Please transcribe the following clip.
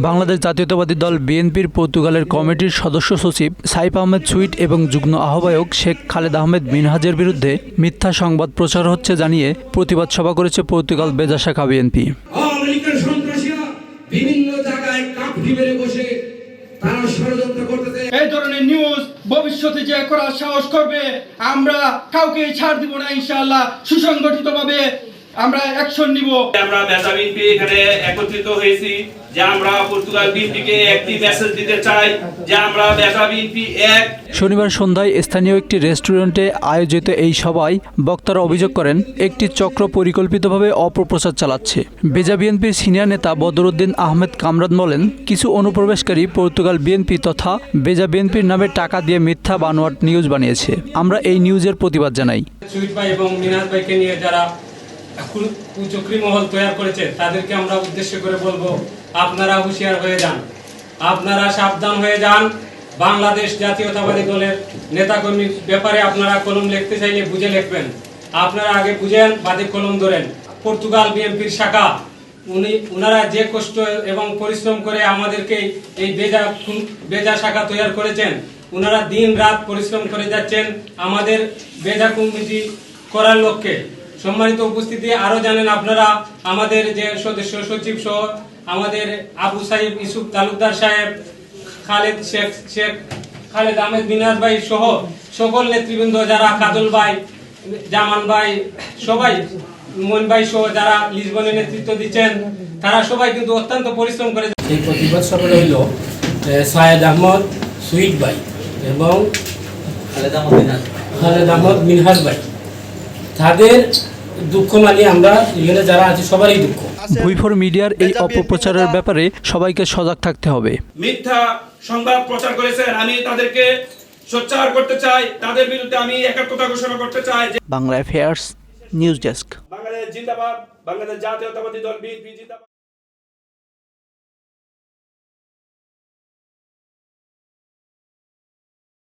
বাংলাদেশ জাতীয়তাবাদী দল বিএনপির পর্তুগালের কমিটির সদস্য সচিব সাইফ আহমেদ সুইট এবং যুগ্ম আহ্বায়ক শেখ খালেদ আহমেদ মিনহাজের বিরুদ্ধে মিথ্যা সংবাদ প্রচার হচ্ছে জানিয়ে প্রতিবাদ সভা করেছে পর্তুগাল বেজা শাখা বিএনপি। এই ধরনের নিউজ ভবিষ্যতে যে করার সাহস করবে আমরা কাউকে ছাড় দিব না, ইনশাআল্লাহ সুসংগঠিতভাবে আমরা অ্যাকশন নিব। আমরা বেজা বিএনপি এখানে একত্রিত হয়েছি যে আমরা পর্তুগাল বিএনপিকে একটি মেসেজ দিতে চাই যে আমরা বেজা বিএনপি এক। শনিবার সন্ধ্যায় স্থানীয় একটি রেস্টুরেন্টে আয়োজিত এই সভায় বক্তারা অভিযোগ করেন একটি চক্র পরিকল্পিতভাবে অপপ্রচার চালাচ্ছে। বেজা বিএনপির সিনিয়র নেতা বদরুদ্দিন আহমেদ কামরান বলেন, কিছু অনুপ্রবেশকারী পর্তুগাল বিএনপি তথা বেজা বিএনপির নামে টাকা দিয়ে মিথ্যা বানোয়াট নিউজ বানিয়েছে। আমরা এই নিউজের প্রতিবাদ জানাই। সুইট ভাই এবং মিনহাজ ভাইকে নিয়ে যারা কুচক্রি মহল তৈরি করেছে তাদেরকে আমরা উদ্দেশ্য করে বলবো, আপনারা হুঁশিয়ার হয়ে যান, আপনারা সাবধান হয়ে যান। বাংলাদেশ জাতীয়তাবাদী দলের নেতাকর্মীর ব্যাপারে আপনারা কলম লিখতে চাইলে বুঝে লিখবেন, আপনারা আগে বুঝেন বাদে কলম ধরেন। পর্তুগাল বিএনপির শাখা উনারা যে কষ্ট এবং পরিশ্রম করে আমাদেরকে এই বেজা শাখা তৈরি করেছেন, উনারা দিন রাত পরিশ্রম করে যাচ্ছেন আমাদের বেজা কমিটি করার লক্ষ্যে। সম্মানিত উপস্থিতি, আরো জানেন আপনারা আমাদের যে সদস্য সচিব সহ আমাদের আবু সাইব ইউসুফ তালুকদার সাহেব, শেখ খালেদ আহমেদ মিনহাজ ভাই সহ সকল নেতৃবৃন্দ যারা, কাজল ভাই, জামান ভাই, সবাই, মন ভাই সহ যারা লিসবনে নেতৃত্ব দিচ্ছেন, তারা সবাই কিন্তু অত্যন্ত পরিশ্রম করে। এই প্রতিবাদ সফল হইল সায়েদ আহমদ সুইট ভাই এবং খালেদ আহমদ মিনহাজ ভাই, তাদের দুঃখ মানে আমরা এখানে যারা আছি সবারই দুঃখ। ভুইফোর মিডিয়ার এই অপপ্রচারের ব্যাপারে সবাইকে সজাগ থাকতে হবে। মিথ্যা সংবাদ প্রচার করেছেন, আমি তাদেরকে সোচ্চার করতে চাই, তাদের বিরুদ্ধে আমি একাত্মতা ঘোষণা করতে চাই। Bangla affairs news desk. Bangladesh জিন্দাবাদ, বাংলাদেশ জাতীয়তাবাদী দল বিএনপি জিন্দাবাদ।